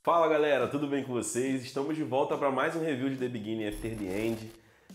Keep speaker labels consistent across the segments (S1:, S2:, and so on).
S1: Fala galera, tudo bem com vocês? Estamos de volta para mais um review de The Beginning After the End.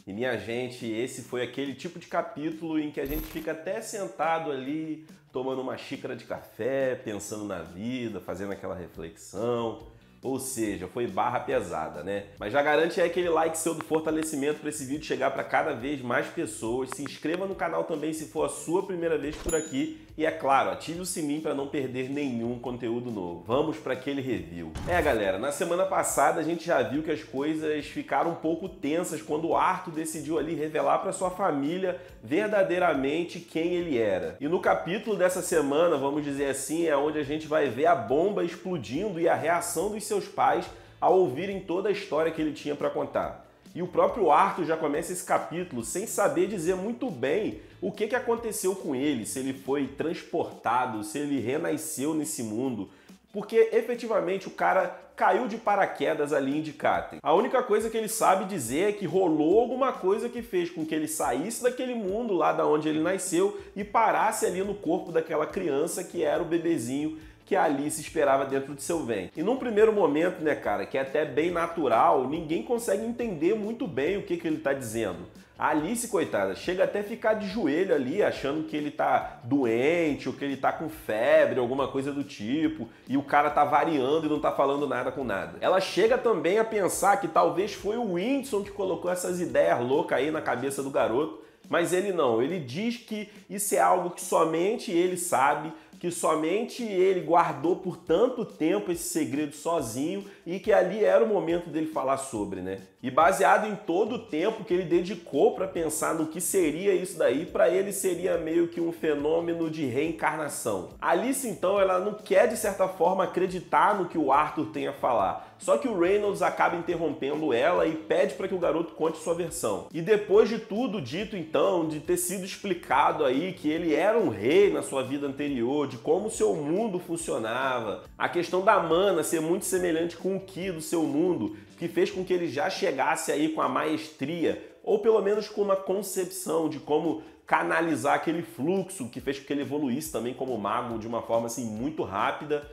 S1: E minha gente, esse foi aquele tipo de capítulo em que a gente fica até sentado ali, tomando uma xícara de café, pensando na vida, fazendo aquela reflexão. Ou seja, foi barra pesada, né? Mas já garante aí aquele like seu do fortalecimento para esse vídeo chegar para cada vez mais pessoas. Se inscreva no canal também se for a sua primeira vez por aqui. E é claro, ative o sininho para não perder nenhum conteúdo novo. Vamos para aquele review. Galera, na semana passada a gente já viu que as coisas ficaram um pouco tensas quando o Arthur decidiu ali revelar para sua família verdadeiramente quem ele era. E no capítulo dessa semana, vamos dizer assim, é onde a gente vai ver a bomba explodindo e a reação dos seus pais ao ouvirem toda a história que ele tinha para contar. E o próprio Arthur já começa esse capítulo sem saber dizer muito bem o que aconteceu com ele, se ele foi transportado, se ele renasceu nesse mundo, porque efetivamente o cara caiu de paraquedas ali em Dicatem. A única coisa que ele sabe dizer é que rolou alguma coisa que fez com que ele saísse daquele mundo lá da onde ele nasceu e parasse ali no corpo daquela criança que era o bebezinho que a Alice esperava dentro de seu ventre. E num primeiro momento, né, cara, que é até bem natural, ninguém consegue entender muito bem o que ele tá dizendo. A Alice, coitada, chega até a ficar de joelho ali, achando que ele tá doente, ou que ele tá com febre, alguma coisa do tipo, e o cara tá variando e não tá falando nada com nada. Ela chega também a pensar que talvez foi o Windson que colocou essas ideias loucas aí na cabeça do garoto, mas ele não, ele diz que isso é algo que somente ele sabe, que somente ele guardou por tanto tempo esse segredo sozinho e que ali era o momento dele falar sobre, né? E baseado em todo o tempo que ele dedicou para pensar no que seria isso daí, para ele seria meio que um fenômeno de reencarnação. Alice, então, ela não quer, de certa forma, acreditar no que o Arthur tem a falar. Só que o Reynolds acaba interrompendo ela e pede para que o garoto conte sua versão. E depois de tudo dito, então, de ter sido explicado aí que ele era um rei na sua vida anterior, de como o seu mundo funcionava, a questão da mana ser muito semelhante com o Ki do seu mundo, que fez com que ele já chegasse aí com a maestria, ou pelo menos com uma concepção de como canalizar aquele fluxo, que fez com que ele evoluísse também como mago de uma forma assim muito rápida.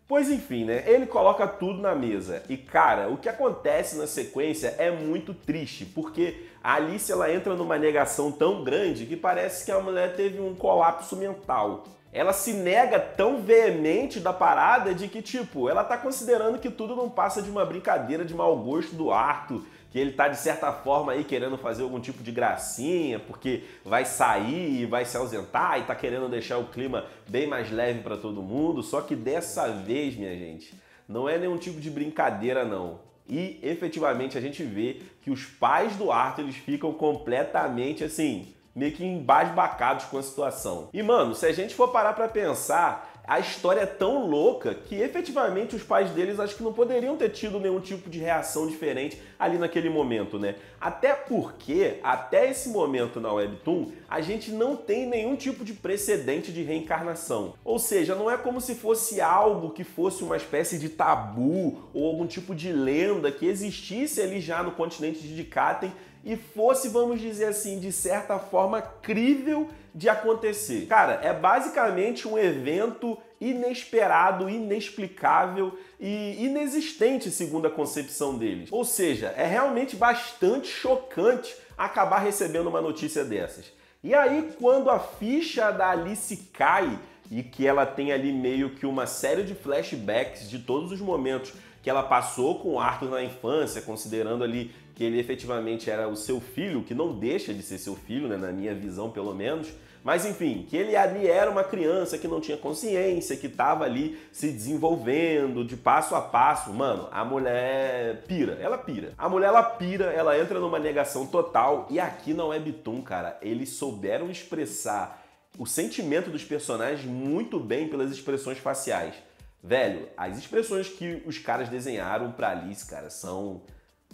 S1: Pois enfim, né? Ele coloca tudo na mesa. E cara, o que acontece na sequência é muito triste, porque a Alice ela entra numa negação tão grande que parece que a mulher teve um colapso mental. Ela se nega tão veemente da parada de que, tipo, ela tá considerando que tudo não passa de uma brincadeira de mau gosto do Arthur, que ele tá, de certa forma, aí querendo fazer algum tipo de gracinha, porque vai sair e vai se ausentar e tá querendo deixar o clima bem mais leve para todo mundo. Só que dessa vez, minha gente, não é nenhum tipo de brincadeira, não. E, efetivamente, a gente vê que os pais do Arthur, eles ficam completamente, assim, meio que embasbacados com a situação. E, mano, se a gente for parar pra pensar, a história é tão louca que efetivamente os pais deles acho que não poderiam ter tido nenhum tipo de reação diferente ali naquele momento, né? Até porque, até esse momento na Webtoon, a gente não tem nenhum tipo de precedente de reencarnação. Ou seja, não é como se fosse algo que fosse uma espécie de tabu ou algum tipo de lenda que existisse ali já no continente de Dicatem e fosse, vamos dizer assim, de certa forma crível de acontecer. Cara, é basicamente um evento inesperado, inexplicável e inexistente segundo a concepção deles. Ou seja, é realmente bastante chocante acabar recebendo uma notícia dessas. E aí, quando a ficha da Alice cai e que ela tem ali meio que uma série de flashbacks de todos os momentos que ela passou com o Arthur na infância, considerando ali que ele efetivamente era o seu filho, que não deixa de ser seu filho, né, na minha visão pelo menos, mas enfim, que ele ali era uma criança que não tinha consciência, que estava ali se desenvolvendo de passo a passo. Mano, a mulher pira, ela pira. A mulher, ela pira, ela entra numa negação total e aqui na Webtoon, cara, eles souberam expressar o sentimento dos personagens muito bem pelas expressões faciais. Velho, as expressões que os caras desenharam pra Alice, cara, são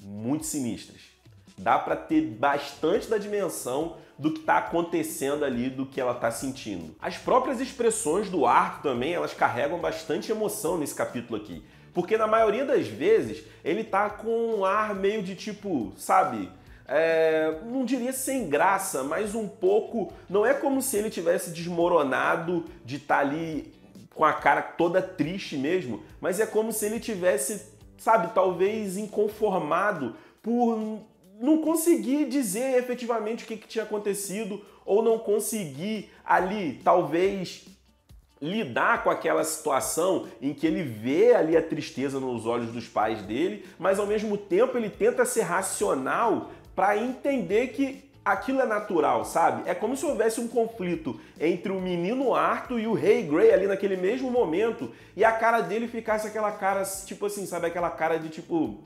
S1: muito sinistras. Dá pra ter bastante da dimensão do que tá acontecendo ali, do que ela tá sentindo. As próprias expressões do Arthur também, elas carregam bastante emoção nesse capítulo aqui. Porque na maioria das vezes, ele tá com um ar meio de tipo, sabe... não diria sem graça, mas um pouco... Não é como se ele tivesse desmoronado de estar ali com a cara toda triste mesmo, mas é como se ele tivesse sabe, talvez inconformado por não conseguir dizer efetivamente o que tinha acontecido ou não conseguir ali, talvez, lidar com aquela situação em que ele vê ali a tristeza nos olhos dos pais dele, mas ao mesmo tempo ele tenta ser racional para entender que aquilo é natural, sabe? É como se houvesse um conflito entre o menino Arthur e o Rei Grey ali naquele mesmo momento e a cara dele ficasse aquela cara, tipo assim, sabe? Aquela cara de tipo...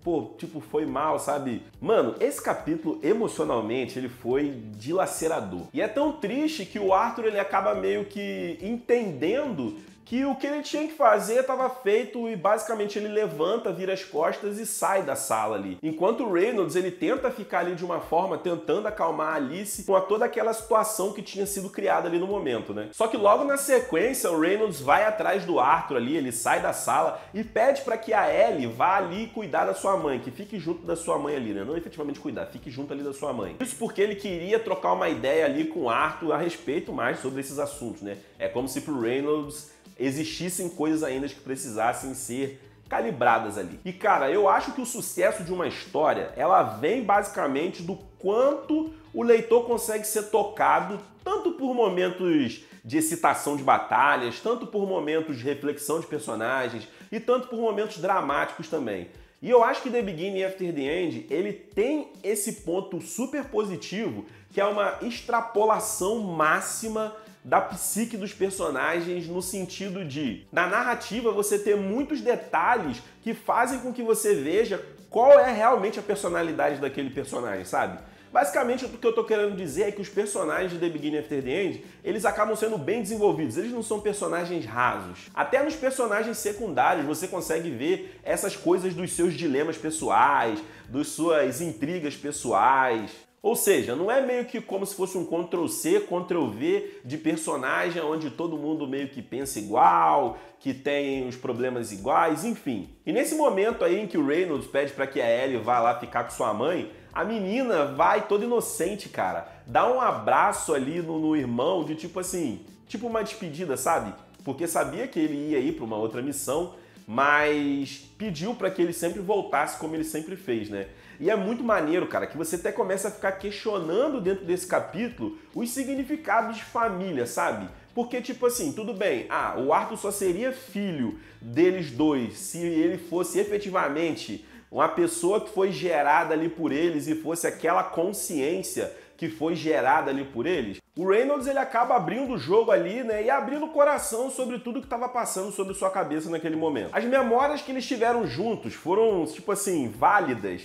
S1: Pô, tipo, foi mal, sabe? Mano, esse capítulo, emocionalmente, ele foi dilacerador. E é tão triste que o Arthur, ele acaba meio que entendendo que o que ele tinha que fazer estava feito e basicamente ele levanta, vira as costas e sai da sala ali. Enquanto o Reynolds, ele tenta ficar ali de uma forma, tentando acalmar a Alice com toda aquela situação que tinha sido criada ali no momento, né? Só que logo na sequência, o Reynolds vai atrás do Arthur ali, ele sai da sala e pede para que a Ellie vá ali cuidar da sua mãe, que fique junto da sua mãe ali, né? Não efetivamente cuidar, fique junto ali da sua mãe. Isso porque ele queria trocar uma ideia ali com o Arthur a respeito mais sobre esses assuntos, né? É como se pro Reynolds existissem coisas ainda que precisassem ser calibradas ali. E cara, eu acho que o sucesso de uma história, ela vem basicamente do quanto o leitor consegue ser tocado, tanto por momentos de excitação de batalhas, tanto por momentos de reflexão de personagens e tanto por momentos dramáticos também. E eu acho que The Beginning After the End, ele tem esse ponto super positivo, que é uma extrapolação máxima da psique dos personagens no sentido de, na narrativa, você ter muitos detalhes que fazem com que você veja qual é realmente a personalidade daquele personagem, sabe? Basicamente, o que eu tô querendo dizer é que os personagens de The Beginning After the End, eles acabam sendo bem desenvolvidos, eles não são personagens rasos. Até nos personagens secundários você consegue ver essas coisas dos seus dilemas pessoais, das suas intrigas pessoais. Ou seja, não é meio que como se fosse um Ctrl-C, Ctrl-V de personagem onde todo mundo meio que pensa igual, que tem os problemas iguais, enfim. E nesse momento aí em que o Reynolds pede para que a Ellie vá lá ficar com sua mãe, a menina vai toda inocente, cara. Dá um abraço ali no irmão de tipo assim, tipo uma despedida, sabe? Porque sabia que ele ia ir para uma outra missão, mas pediu para que ele sempre voltasse como ele sempre fez, né? E é muito maneiro, cara, que você até começa a ficar questionando dentro desse capítulo os significados de família, sabe? Porque, tipo assim, tudo bem, o Arthur só seria filho deles dois se ele fosse efetivamente uma pessoa que foi gerada ali por eles e fosse aquela consciência que foi gerada ali por eles. O Reynolds, ele acaba abrindo o jogo ali, né, e abrindo o coração sobre tudo que estava passando sobre sua cabeça naquele momento. As memórias que eles tiveram juntos foram, tipo assim, válidas.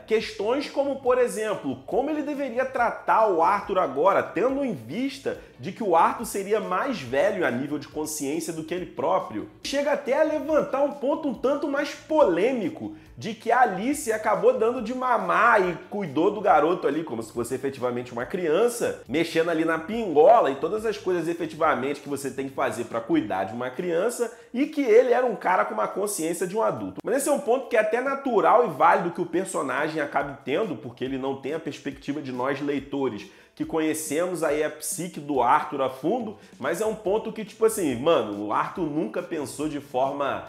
S1: Questões como, por exemplo, como ele deveria tratar o Arthur agora, tendo em vista de que o Arthur seria mais velho a nível de consciência do que ele próprio. Chega até a levantar um ponto um tanto mais polêmico de que a Alice acabou dando de mamar e cuidou do garoto ali como se fosse efetivamente uma criança, mexendo ali na pingola e todas as coisas efetivamente que você tem que fazer para cuidar de uma criança, e que ele era um cara com uma consciência de um adulto. Mas esse é um ponto que é até natural e válido que o personagem acabe tendo, porque ele não tem a perspectiva de nós leitores que conhecemos aí a psique do Arthur a fundo, mas é um ponto que, tipo assim, mano, o Arthur nunca pensou de forma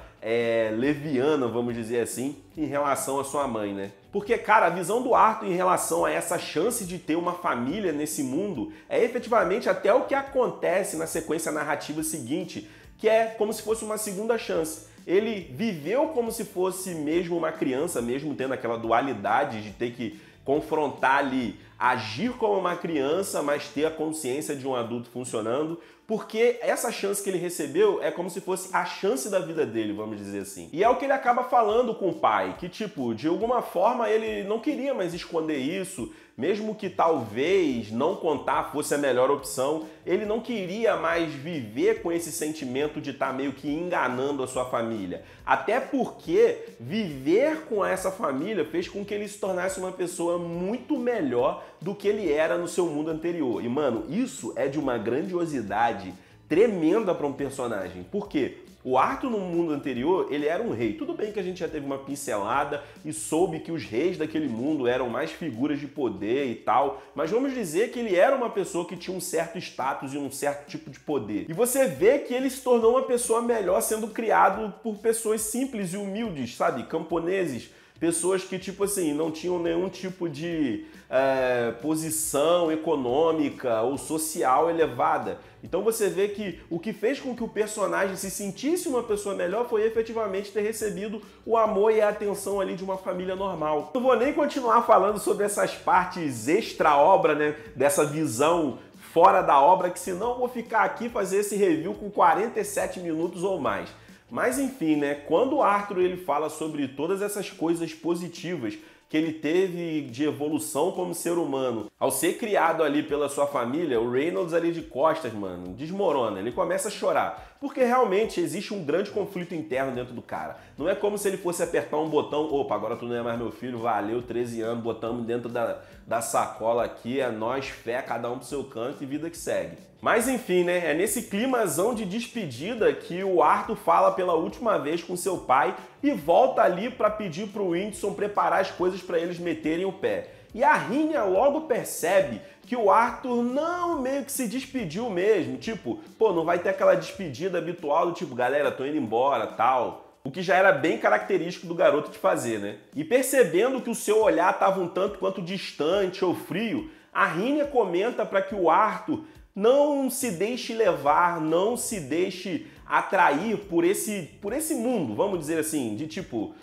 S1: leviana, vamos dizer assim, em relação à sua mãe, né? Porque, cara, a visão do Arthur em relação a essa chance de ter uma família nesse mundo é efetivamente até o que acontece na sequência narrativa seguinte, que é como se fosse uma segunda chance. Ele viveu como se fosse mesmo uma criança, mesmo tendo aquela dualidade de ter que confrontar ali, agir como uma criança, mas ter a consciência de um adulto funcionando, porque essa chance que ele recebeu é como se fosse a chance da vida dele, vamos dizer assim. E é o que ele acaba falando com o pai, que tipo, de alguma forma ele não queria mais esconder isso, mesmo que talvez não contar fosse a melhor opção, ele não queria mais viver com esse sentimento de estar meio que enganando a sua família. Até porque viver com essa família fez com que ele se tornasse uma pessoa muito melhor do que ele era no seu mundo anterior. E, mano, isso é de uma grandiosidade tremenda para um personagem. Por quê? O Arthur no mundo anterior, ele era um rei. Tudo bem que a gente já teve uma pincelada e soube que os reis daquele mundo eram mais figuras de poder e tal, mas vamos dizer que ele era uma pessoa que tinha um certo status e um certo tipo de poder. E você vê que ele se tornou uma pessoa melhor sendo criado por pessoas simples e humildes, sabe? Camponeses. Pessoas que, tipo assim, não tinham nenhum tipo de posição econômica ou social elevada. Então você vê que o que fez com que o personagem se sentisse uma pessoa melhor foi efetivamente ter recebido o amor e a atenção ali de uma família normal. Não vou nem continuar falando sobre essas partes extra-obra, né, dessa visão fora da obra, que senão eu vou ficar aqui fazer esse review com 47 minutos ou mais. Mas enfim, né, quando o Arthur ele fala sobre todas essas coisas positivas que ele teve de evolução como ser humano, ao ser criado ali pela sua família, o Reynolds ali de costas, mano, desmorona, ele começa a chorar, porque realmente existe um grande conflito interno dentro do cara. Não é como se ele fosse apertar um botão, opa, agora tu não é mais meu filho, valeu, 13 anos, botamos dentro da sacola aqui, é nós, fé, cada um pro seu canto e vida que segue. Mas enfim, né, é nesse climazão de despedida que o Arthur fala pela última vez com seu pai e volta ali para pedir pro Winston preparar as coisas para eles meterem o pé. E a Rhaenyra logo percebe que o Arthur não meio que se despediu mesmo, tipo, pô, não vai ter aquela despedida habitual do tipo, galera, tô indo embora, tal. O que já era bem característico do garoto de fazer, né? E percebendo que o seu olhar estava um tanto quanto distante ou frio, a Rhaenyra comenta para que o Arthur não se deixe levar, não se deixe atrair por esse mundo, vamos dizer assim, de tipo,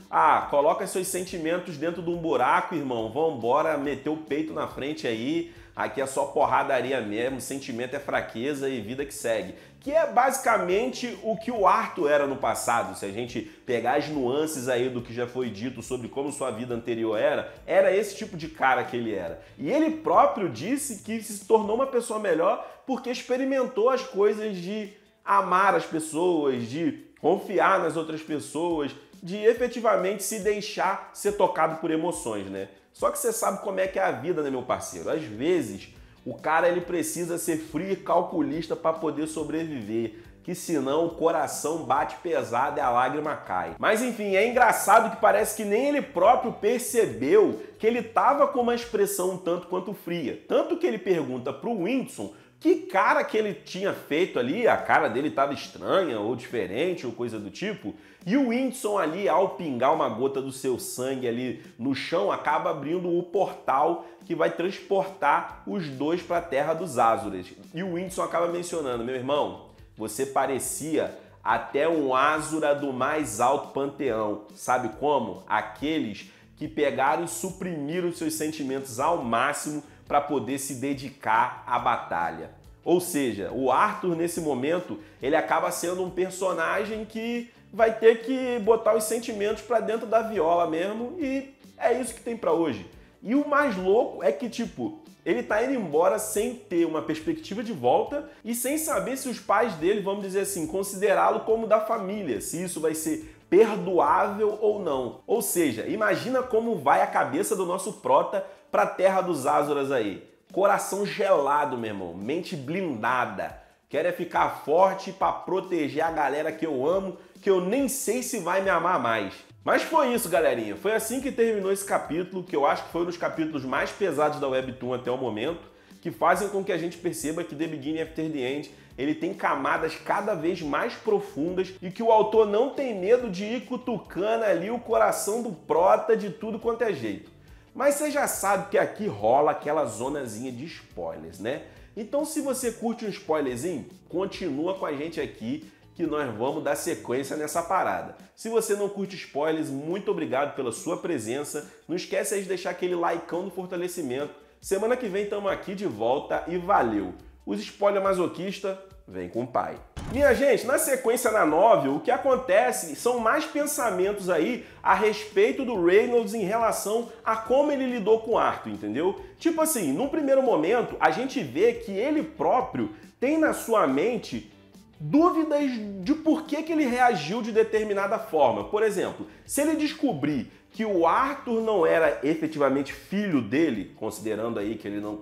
S1: coloca seus sentimentos dentro de um buraco, irmão, vambora, meter o peito na frente aí, aqui é só porradaria mesmo, sentimento é fraqueza e vida que segue. Que é basicamente o que o Arthur era no passado. Se a gente pegar as nuances aí do que já foi dito sobre como sua vida anterior era esse tipo de cara que ele era. E ele próprio disse que se tornou uma pessoa melhor porque experimentou as coisas de amar as pessoas, de confiar nas outras pessoas, de efetivamente se deixar ser tocado por emoções, né? Só que você sabe como é que é a vida, né, meu parceiro? Às vezes o cara ele precisa ser frio e calculista para poder sobreviver, que senão o coração bate pesado e a lágrima cai. Mas enfim, é engraçado que parece que nem ele próprio percebeu que ele tava com uma expressão um tanto quanto fria. Tanto que ele pergunta pro Winston que cara que ele tinha feito ali, a cara dele estava estranha ou diferente ou coisa do tipo, e o Winston ali, ao pingar uma gota do seu sangue ali no chão, acaba abrindo o portal que vai transportar os dois para a Terra dos Azuras. E o Winston acaba mencionando, meu irmão, você parecia até um Azura do mais alto panteão. Sabe como? Aqueles que pegaram e suprimiram os seus sentimentos ao máximo para poder se dedicar à batalha. Ou seja, o Arthur nesse momento, ele acaba sendo um personagem que vai ter que botar os sentimentos para dentro da viola mesmo e é isso que tem para hoje. E o mais louco é que, tipo, ele tá indo embora sem ter uma perspectiva de volta e sem saber se os pais dele, vamos dizer assim, considerá-lo como da família, se isso vai ser perdoável ou não. Ou seja, imagina como vai a cabeça do nosso prota pra Terra dos Azuras aí. Coração gelado, meu irmão, mente blindada. Quero é ficar forte pra proteger a galera que eu amo, que eu nem sei se vai me amar mais. Mas foi isso, galerinha. Foi assim que terminou esse capítulo, que eu acho que foi um dos capítulos mais pesados da Webtoon até o momento, que fazem com que a gente perceba que The Beginning After the End ele tem camadas cada vez mais profundas e que o autor não tem medo de ir cutucando ali o coração do prota de tudo quanto é jeito. Mas você já sabe que aqui rola aquela zonazinha de spoilers, né? Então se você curte um spoilerzinho, continua com a gente aqui que nós vamos dar sequência nessa parada. Se você não curte spoilers, muito obrigado pela sua presença. Não esquece aí de deixar aquele likeão do fortalecimento. Semana que vem estamos aqui de volta e valeu! Os spoiler masoquista, vem com o pai. Minha gente, na sequência na novel, o que acontece são mais pensamentos aí a respeito do Reynolds em relação a como ele lidou com o Arthur, entendeu? Tipo assim, num primeiro momento, a gente vê que ele próprio tem na sua mente dúvidas de por que ele reagiu de determinada forma. Por exemplo, se ele descobrir que o Arthur não era efetivamente filho dele, considerando aí que ele não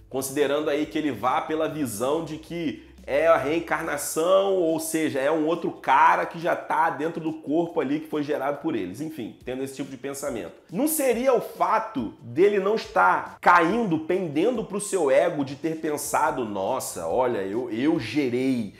S1: considerando aí que ele vá pela visão de que é a reencarnação, ou seja, é um outro cara que já tá dentro do corpo ali que foi gerado por eles. Enfim, tendo esse tipo de pensamento. Não seria o fato dele não estar caindo, pendendo pro seu ego de ter pensado, nossa, olha, eu gerei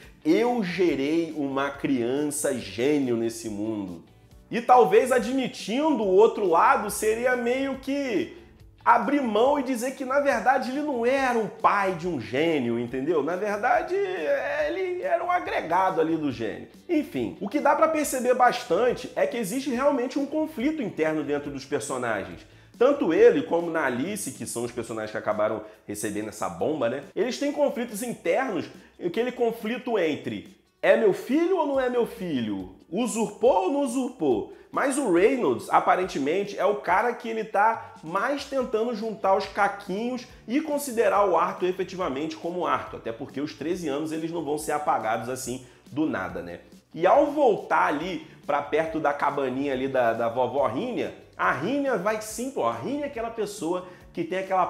S1: uma criança gênio nesse mundo. E talvez admitindo o outro lado seria meio que abrir mão e dizer que na verdade ele não era um pai de um gênio, entendeu? Na verdade ele era um agregado ali do gênio. Enfim, o que dá pra perceber bastante é que existe realmente um conflito interno dentro dos personagens. Tanto ele como na Alice, que são os personagens que acabaram recebendo essa bomba, né? Eles têm conflitos internos, aquele conflito entre é meu filho ou não é meu filho? Usurpou ou não usurpou? Mas o Reynolds, aparentemente, é o cara que ele tá mais tentando juntar os caquinhos e considerar o Arthur efetivamente como Arthur. Até porque os 13 anos eles não vão ser apagados assim do nada, né? E ao voltar ali pra perto da cabaninha ali da vovó Rínia, a Rínia vai sim, pô, a Rínia é aquela pessoa que tem aquela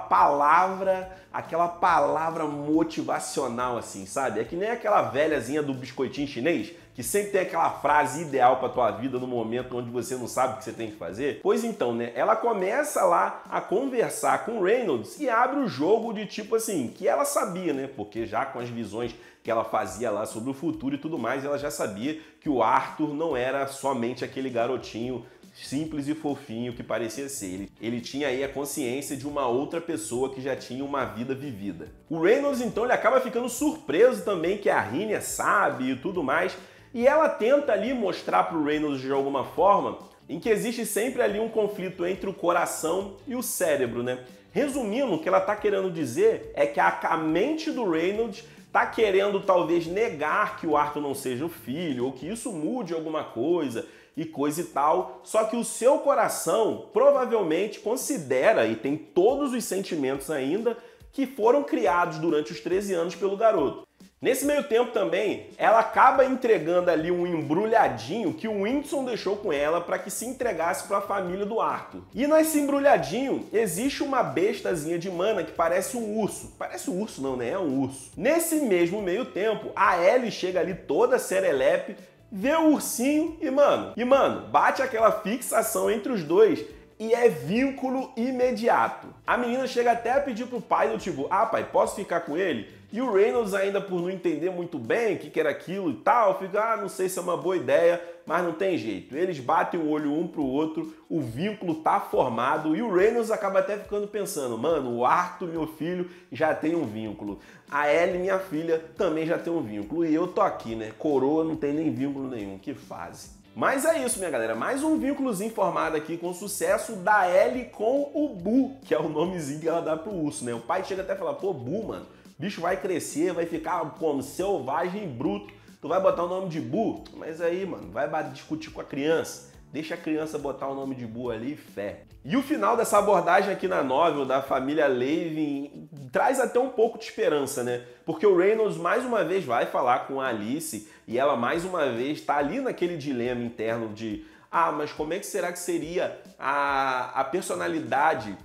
S1: palavra motivacional assim, sabe? É que nem aquela velhazinha do biscoitinho chinês, que sempre tem aquela frase ideal pra tua vida no momento onde você não sabe o que você tem que fazer. Pois então, né? Ela começa lá a conversar com o Reynolds e abre o jogo de tipo assim, que ela sabia, né? Porque já com as visões que ela fazia lá sobre o futuro e tudo mais, ela já sabia que o Arthur não era somente aquele garotinho simples e fofinho que parecia ser. Ele tinha aí a consciência de uma outra pessoa que já tinha uma vida vivida. O Reynolds, então, ele acaba ficando surpreso também que a Rínia sabe e tudo mais, e ela tenta ali mostrar pro Reynolds de alguma forma em que existe sempre ali um conflito entre o coração e o cérebro, né? Resumindo, o que ela tá querendo dizer é que a mente do Reynolds tá querendo talvez negar que o Arthur não seja o filho, ou que isso mude alguma coisa, e coisa e tal, só que o seu coração provavelmente considera e tem todos os sentimentos ainda que foram criados durante os 13 anos pelo garoto. Nesse meio tempo também, ela acaba entregando ali um embrulhadinho que o Winston deixou com ela para que se entregasse para a família do Arthur. E nesse embrulhadinho existe uma bestazinha de mana que parece um urso. Parece um urso não, né? É um urso. Nesse mesmo meio tempo, a Ellie chega ali toda serelepe, vê o ursinho e, mano, bate aquela fixação entre os dois e é vínculo imediato. A menina chega até a pedir pro pai do tipo, ah, pai, posso ficar com ele? E o Reynolds, ainda por não entender muito bem o que era aquilo e tal, fica, ah, não sei se é uma boa ideia, mas não tem jeito. Eles batem o olho um pro outro, o vínculo tá formado e o Reynolds acaba até ficando pensando, mano, o Arthur, meu filho, já tem um vínculo. A Ellie, minha filha, também já tem um vínculo. E eu tô aqui, né? Coroa não tem nem vínculo nenhum. Que fase. Mas é isso, minha galera. Mais um vínculozinho formado aqui com o sucesso da Ellie com o Boo, que é o nomezinho que ela dá pro urso, né? O pai chega até a falar, pô, Boo, mano, o bicho vai crescer, vai ficar como selvagem e bruto. Tu vai botar o nome de Boo? Mas aí, mano, vai discutir com a criança. Deixa a criança botar o nome de Boo ali e fé. E o final dessa abordagem aqui na novel da família Levin traz até um pouco de esperança, né? Porque o Reynolds mais uma vez vai falar com a Alice e ela mais uma vez tá ali naquele dilema interno de ah, mas como é que será que seria a personalidade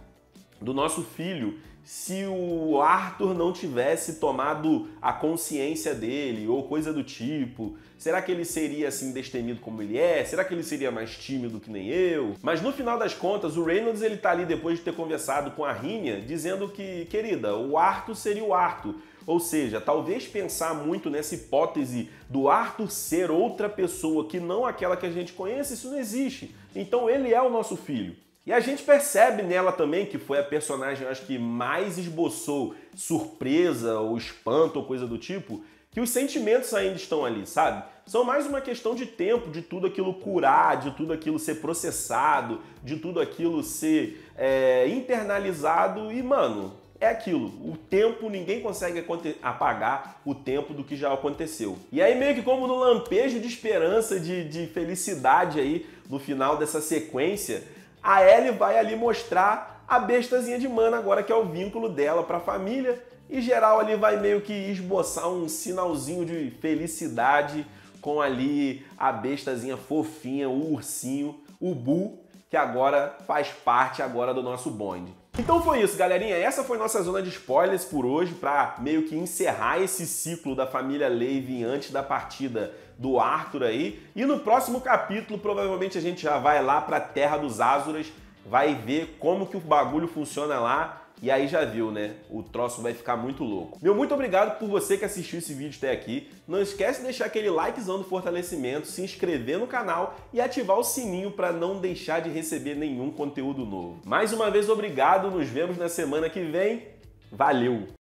S1: do nosso filho se o Arthur não tivesse tomado a consciência dele ou coisa do tipo? Será que ele seria assim destemido como ele é? Será que ele seria mais tímido que nem eu? Mas no final das contas, o Reynolds ele tá ali depois de ter conversado com a Rínia, dizendo que, querida, o Arthur seria o Arthur. Ou seja, talvez pensar muito nessa hipótese do Arthur ser outra pessoa que não aquela que a gente conhece, isso não existe. Então ele é o nosso filho. E a gente percebe nela também, que foi a personagem, acho que mais esboçou surpresa ou espanto ou coisa do tipo, que os sentimentos ainda estão ali, sabe? São mais uma questão de tempo, de tudo aquilo curar, de tudo aquilo ser processado, de tudo aquilo ser internalizado e, mano, é aquilo. O tempo, ninguém consegue apagar o tempo do que já aconteceu. E aí meio que como no lampejo de esperança, de felicidade aí, no final dessa sequência, a Ellie vai ali mostrar a bestazinha de mana agora, que é o vínculo dela pra família. E geral ali vai meio que esboçar um sinalzinho de felicidade com ali a bestazinha fofinha, o ursinho, o Boo, que agora faz parte agora do nosso bonde. Então foi isso, galerinha. Essa foi nossa zona de spoilers por hoje, para meio que encerrar esse ciclo da família Levi antes da partida do Arthur aí. E no próximo capítulo, provavelmente a gente já vai lá para a Terra dos Azuras, vai ver como que o bagulho funciona lá. E aí já viu, né? O troço vai ficar muito louco. Meu muito obrigado por você que assistiu esse vídeo até aqui. Não esquece de deixar aquele likezão do fortalecimento, se inscrever no canal e ativar o sininho para não deixar de receber nenhum conteúdo novo. Mais uma vez, obrigado. Nos vemos na semana que vem. Valeu!